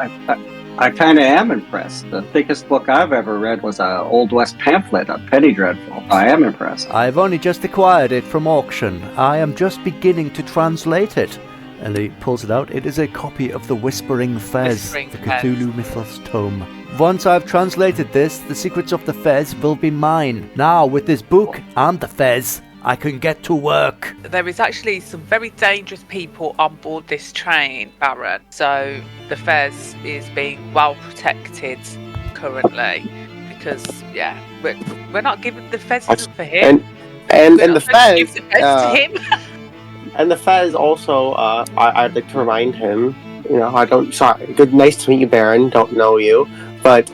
I kind of am impressed. The thickest book I've ever read was a Old West pamphlet, a Penny Dreadful. I am impressed. I've only just acquired it from auction. I am just beginning to translate it. And he pulls it out. It is a copy of the Whispering Fez, the Cthulhu Mythos tome. Once I've translated this, the secrets of the Fez will be mine. Now, with this book and the Fez, I can get to work. There is actually some very dangerous people on board this train, Baron. So the Fez is being well protected currently because, yeah, we're not giving the Fez for him. And the Fez, give the Fez to him. And the Fez also, I'd like to remind him, nice to meet you, Baron, don't know you, but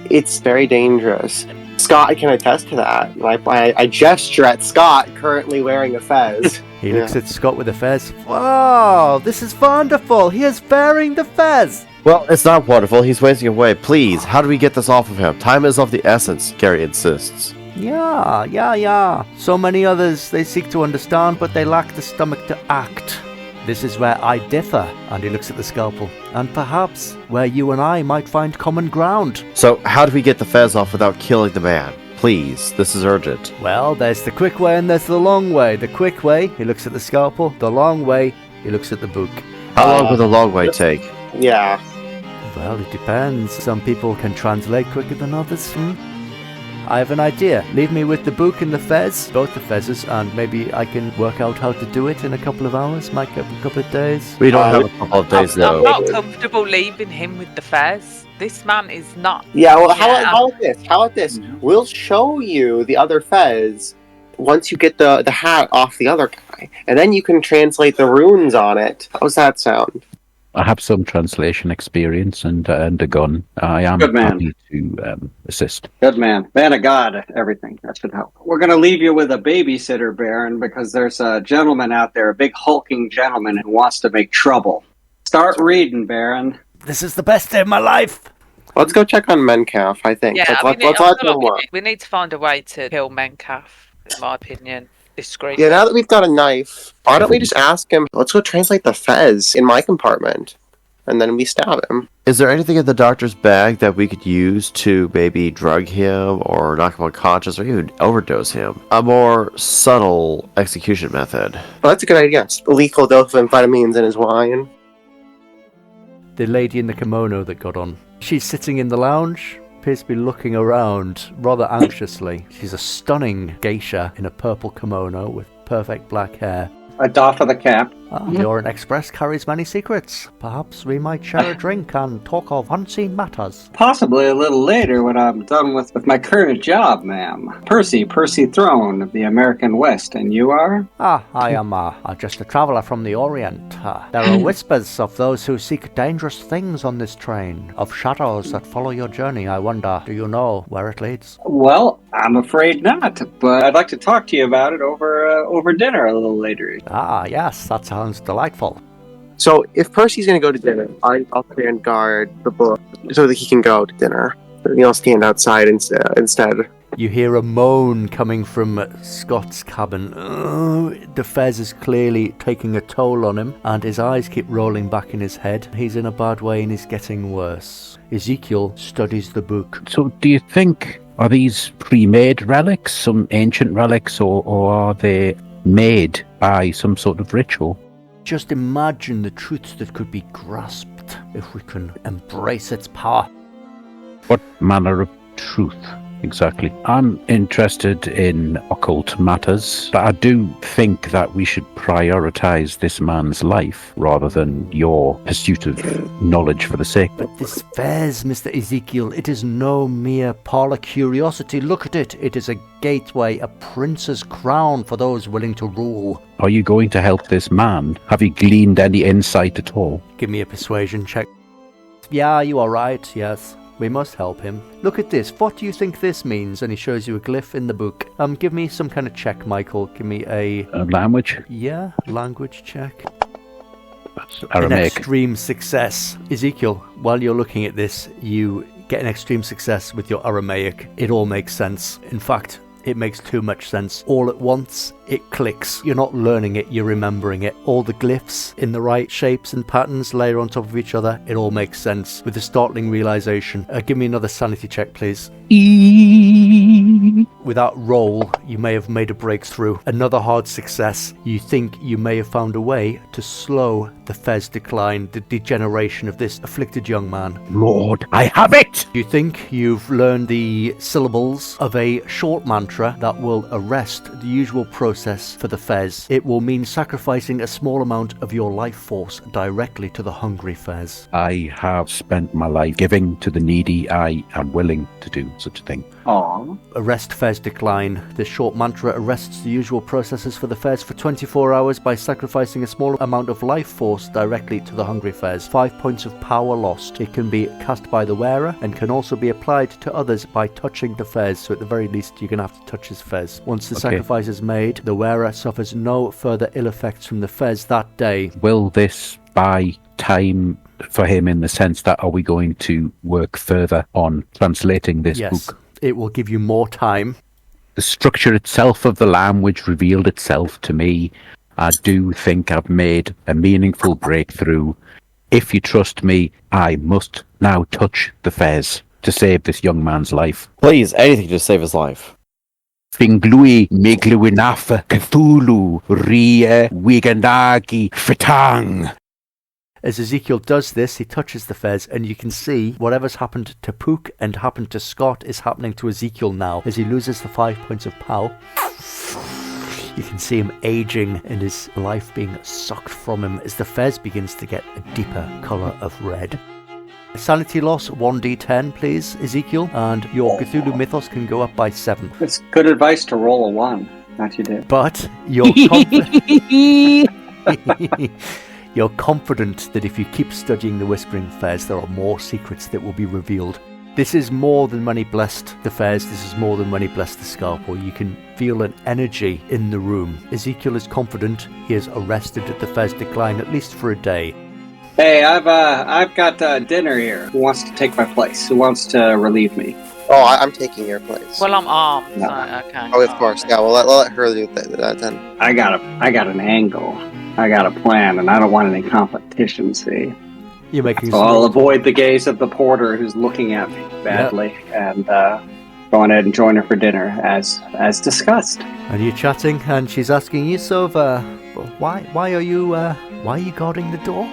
it's very dangerous. Scott, I can attest to that. I gesture at Scott currently wearing a fez. He looks at Scott with a fez. Wow, this is wonderful. He is wearing the fez. Well, it's not wonderful. He's wasting away. Please, how do we get this off of him? Time is of the essence, Gary insists. Yeah. So many others, they seek to understand, but they lack the stomach to act. This is where I differ, and he looks at the scalpel, and perhaps where you and I might find common ground. So, how do we get the fez off without killing the man? Please, this is urgent. Well, there's the quick way and there's the long way. The quick way, he looks at the scalpel. The long way, he looks at the book. How long will the long way take? Yeah. Well, it depends. Some people can translate quicker than others. I have an idea. Leave me with the book and the fez, both the fezes, and maybe I can work out how to do it in a couple of hours, might get a couple of days. We don't have a couple of days, though. I'm not comfortable leaving him with the fez. This man is not... Yeah, well, how about this? We'll show you the other fez once you get the hat off the other guy, and then you can translate the runes on it. How's that sound? I have some translation experience and a gun. I am happy to assist. Good man. Man of God, everything. That should help. We're going to leave you with a babysitter, Baron, because there's a gentleman out there, a big hulking gentleman who wants to make trouble. Start reading, Baron. This is the best day of my life. Let's go check on Menkoff, I think. Yeah, let's we need to find a way to kill Menkoff, in my opinion. Discreetly. Yeah, now that we've got a knife, why don't we just ask him, let's go translate the fez in my compartment, and then we stab him. Is there anything in the doctor's bag that we could use to maybe drug him, or knock him unconscious, or even overdose him? A more subtle execution method. Well, that's a good idea. A lethal dose of amphetamines in his wine. The lady in the kimono that got on. She's sitting in the lounge, appears to be looking around rather anxiously. She's a stunning geisha in a purple kimono with perfect black hair. A doff of the cap. The Orient Express carries many secrets. Perhaps we might share a drink and talk of unseen matters. Possibly a little later when I'm done with my current job, ma'am. Percy Throne of the American West, and you are? I am just a traveller from the Orient. There are whispers of those who seek dangerous things on this train, of shadows that follow your journey. I wonder, do you know where it leads? Well, I'm afraid not, but I'd like to talk to you about it over dinner a little later. Yes, that's how Sounds delightful. So if Percy's going to go to dinner, I'll stand guard the book so that he can go to dinner. I'll stand outside instead. You hear a moan coming from Scott's cabin. The fez is clearly taking a toll on him, and his eyes keep rolling back in his head. He's in a bad way and he's getting worse. Ezekiel studies the book. So do you think, are these pre-made relics, some ancient relics, or are they made by some sort of ritual? Just imagine the truths that could be grasped if we can embrace its power. What manner of truth? Exactly. I'm interested in occult matters, but I do think that we should prioritize this man's life rather than your pursuit of knowledge for the sake. But this fez, Mr. Ezekiel, it is no mere parlor curiosity. Look at it. It is a gateway, a prince's crown for those willing to rule. Are you going to help this man? Have you gleaned any insight at all? Give me a persuasion check. Yeah, you are right, yes. We must help him. Look at this. What do you think this means? And he shows you a glyph in the book. Give me some kind of check, Michael. Give me a language? Yeah, language check. That's An Aramaic. extreme success. Ezekiel, while you're looking at this, you get an extreme success with your Aramaic. It all makes sense. In fact, it makes too much sense. All at once, it clicks. You're not learning it, you're remembering it. All the glyphs in the right shapes and patterns layer on top of each other. It all makes sense with a startling realization. Give me another sanity check, please. With that roll, you may have made a breakthrough. Another hard success. You think you may have found a way to slow the fez decline, the degeneration of this afflicted young man. Lord, I have it! You think you've learned the syllables of a short mantra that will arrest the usual process for the fez. It will mean sacrificing a small amount of your life force directly to the hungry fez. I have spent my life giving to the needy. I am willing to do such a thing. Aww. Arrest fez decline. This short mantra arrests the usual processes for the fez for 24 hours by sacrificing a small amount of life force directly to the hungry fez. 5 points of power lost. It can be cast by the wearer and can also be applied to others by touching the fez. So at the very least, you're going to have to touch his fez. Once the sacrifice is made, the wearer suffers no further ill effects from the fez that day. Will this buy time for him in the sense that are we going to work further on translating this book? It will give you more time. The structure itself of the language revealed itself to me. I do think I've made a meaningful breakthrough. If you trust me, I must now touch the fez to save this young man's life. Please, anything to save his life. Finglui Megluinafa Cthulhu Ria Wigandagi Fitang. As Ezekiel does this, he touches the fez, and you can see whatever's happened to Pook and happened to Scott is happening to Ezekiel now. As he loses the 5 points of power, you can see him aging and his life being sucked from him as the fez begins to get a deeper colour of red. Sanity loss 1d10, please, Ezekiel, and your Cthulhu mythos can go up by 7. It's good advice to roll a 1. That you did. But you're confident that if you keep studying the Whispering Fez, there are more secrets that will be revealed. This is more than when he blessed the Fez. This is more than when he blessed the Scalpel. You can feel an energy in the room. Ezekiel is confident he has arrested the Fez decline, at least for a day. Hey, I've got dinner here. Who wants to take my place? Who wants to relieve me? Oh, I'm taking your place. Well, I'm armed, No. so okay. Oh, of course. Yeah, well, let her do that then. I got an angle. I got a plan, and I don't want any competition, see? You're making So I'll avoid the gaze of the porter who's looking at me badly, and go ahead and join her for dinner, as discussed. And you're chatting, and she's asking you, so, why are you guarding the door?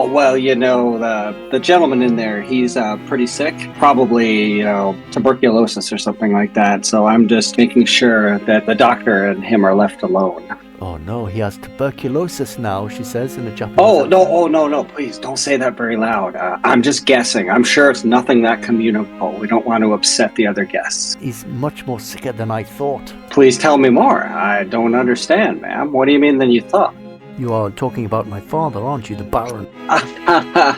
Oh, well, the gentleman in there, he's pretty sick. Probably, tuberculosis or something like that. So I'm just making sure that the doctor and him are left alone. Oh no, he has tuberculosis now, she says in a Japanese Oh, accent. no, please, don't say that very loud. I'm just guessing. I'm sure it's nothing that communicable. We don't want to upset the other guests. He's much more sicker than I thought. Please tell me more. I don't understand, ma'am. What do you mean than you thought? You are talking about my father, aren't you, the Baron?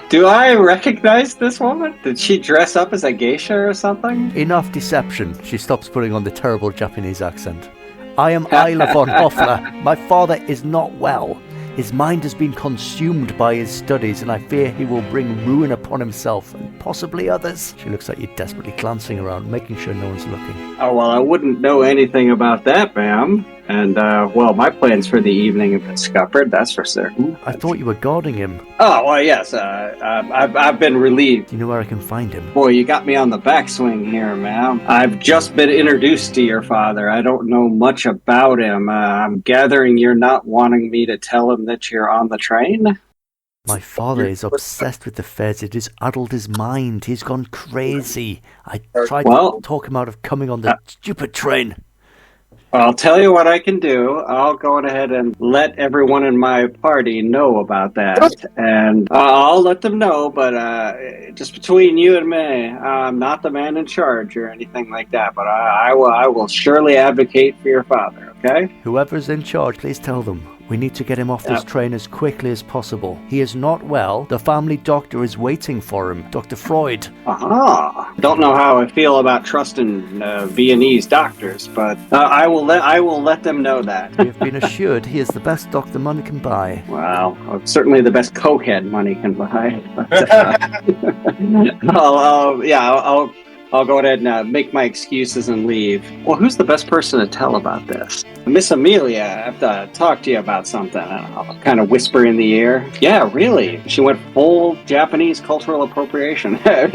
Do I recognize this woman? Did she dress up as a geisha or something? Enough deception. She stops putting on the terrible Japanese accent. I am Isla von Hoffler. My father is not well. His mind has been consumed by his studies, and I fear he will bring ruin upon himself and possibly others. She looks like you're desperately glancing around, making sure no one's looking. Oh, well, I wouldn't know anything about that, ma'am. And, well, my plans for the evening have been scuppered, that's for certain. I thought you were guarding him. Oh, well, yes, I've been relieved. Do you know where I can find him? Boy, you got me on the backswing here, ma'am. I've just been introduced to your father. I don't know much about him. I'm gathering you're not wanting me to tell him that you're on the train? My father is obsessed with the feds. It has addled his mind. He's gone crazy. I tried to talk him out of coming on the stupid train. I'll tell you what I can do. I'll go ahead and let everyone in my party know about that. And I'll let them know, but just between you and me, I'm not the man in charge or anything like that. But I will surely advocate for your father, okay? Whoever's in charge, please tell them. We need to get him off this train as quickly as possible. He is not well. The family doctor is waiting for him, Dr. Freud. Aha! Don't know how I feel about trusting Viennese doctors, but I will let them know that. We have been assured he is the best doctor money can buy. Well, certainly the best cokehead money can buy. I'll go ahead and make my excuses and leave. Well, who's the best person to tell about this? Miss Amelia, I have to talk to you about something. I'll kind of whisper in the ear. Yeah, really. She went full Japanese cultural appropriation. I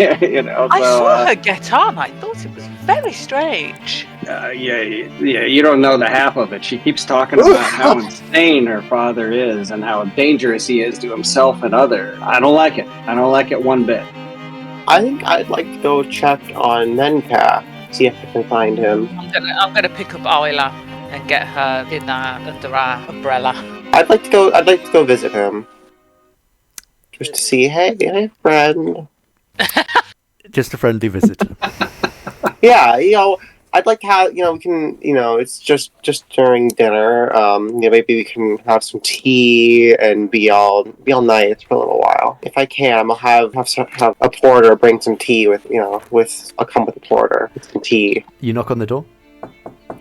saw her get on. I thought it was very strange. Yeah, you don't know the half of it. She keeps talking about how insane her father is and how dangerous he is to himself and others. I don't like it. I don't like it one bit. I think I'd like to go check on Menka, see if I can find him. I'm gonna pick up Isla and get her dinner under our umbrella. I'd like to go visit him. Just to see, hey friend. Just a friendly visit. Yeah, I'd like to have, we can, it's just during dinner, maybe we can have some tea and be all nice for a little while. If I can, I'll have a porter bring some tea I'll come with a porter with some tea. You knock on the door?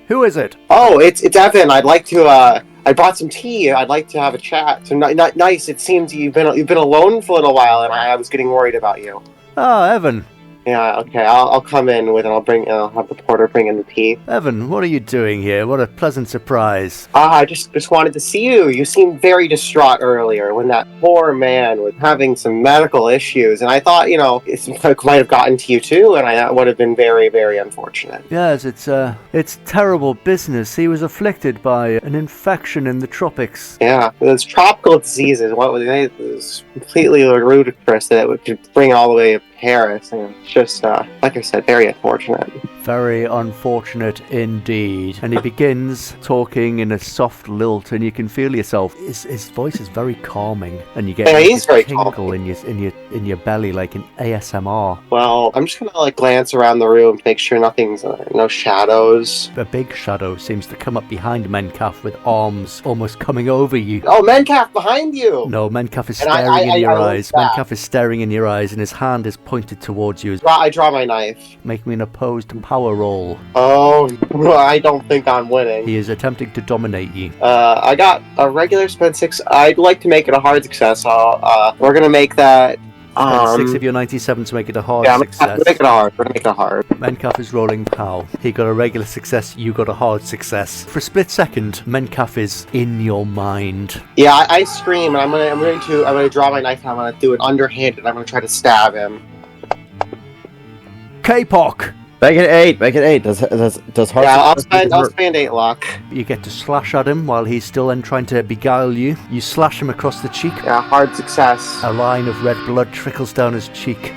Who is it? Oh, it's Evan. I'd like to, I brought some tea. I'd like to have a chat. So nice. It seems you've been alone for a little while, and I was getting worried about you. Oh, Evan. Yeah, okay. I'll come in with, and I'll have the porter bring in the tea. Evan, what are you doing here? What a pleasant surprise. I just wanted to see you. You seemed very distraught earlier when that poor man was having some medical issues, and I thought, it might have gotten to you too, and that would have been very, very unfortunate. Yes, it's terrible business. He was afflicted by an infection in the tropics. Yeah, those tropical diseases. It was completely ludicrous that it could bring all the way to Paris, and it's just, like I said, very unfortunate. Very unfortunate indeed. And he begins talking in a soft lilt, and you can feel yourself. His voice is very calming, and you get a tingle in your belly, like an ASMR. Well, I'm just gonna glance around the room to make sure nothing's no shadows. A big shadow seems to come up behind Menkaf with arms almost coming over you. Oh, Menkaf, behind you! No, Menkaf is staring in your eyes. Menkaf is staring in your eyes, and his hand is pointed towards you. I draw my knife. Make me an opposed power roll. Oh, I don't think I'm winning. He is attempting to dominate you. I got a regular spend 6. I'd like to make it a hard success. We're gonna make that. 6 of your 97 to make it a hard success. We're gonna make it hard. We're gonna make it hard. Menkaf is rolling POW. He got a regular success, you got a hard success. For a split second, Menkaf is in your mind. Yeah, I scream, and I'm gonna draw my knife, and I'm gonna do it underhanded. I'm gonna try to stab him. K-Pock! Make it 8. Make it 8. Does hard? Yeah, I'll spend 8 luck. You get to slash at him while he's still then trying to beguile you. You slash him across the cheek. Yeah, hard success. A line of red blood trickles down his cheek.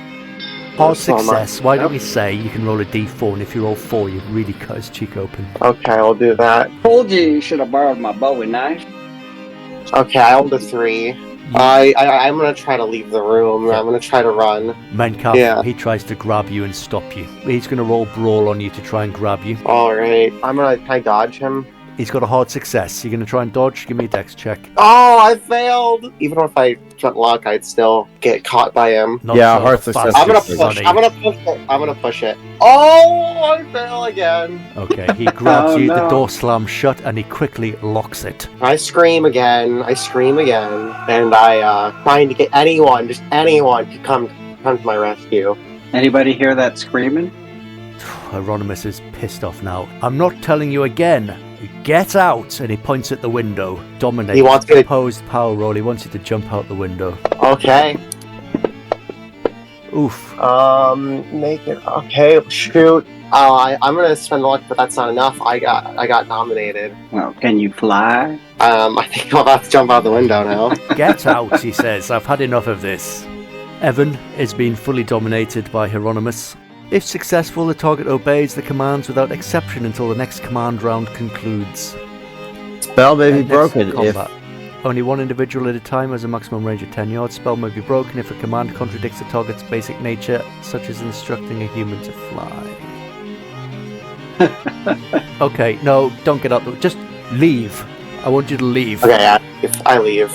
Hard success. Why don't we say you can roll a d4, and if you roll 4, you really cut his cheek open. Okay, I'll do that. Told you should have borrowed my Bowie knife. Okay, I rolled a 3. I'm gonna try to leave the room. I'm gonna try to run. Menkaf, he tries to grab you and stop you. He's gonna roll brawl on you to try and grab you. Alright. Can I dodge him? He's got a hard success. You're going to try and dodge? Give me a dex check. Oh, I failed. Even if I spent luck, I'd still get caught by him. Not Yeah, so hard fast, success. I'm gonna Sonny. push. I'm gonna push it. I'm gonna push it. Oh, I fail again. Okay, he grabs Oh, you, the no. door slams shut, and he quickly locks it. I scream again. And I trying to get anyone, just anyone, to come to my rescue. Anybody hear that screaming? Hieronymus is pissed off now. I'm not telling you again. Get out! And he points at the window. Dominate. He wants me to- Opposed power roll. He wants you to jump out the window. Okay. Oof. Make it okay. Shoot. I'm gonna spend luck, but that's not enough. I got nominated. Well, can you fly? I think I'll have to jump out the window now. Get out, he says. I've had enough of this. Evan is being fully dominated by Hieronymus. If successful, the target obeys the commands without exception until the next command round concludes. Spell may be Next broken if combat. Only one individual at a time has a maximum range of 10 yards. Spell may be broken if a command contradicts the target's basic nature, such as instructing a human to fly. Okay, no, don't get up. Just leave. I want you to leave. Okay, I leave.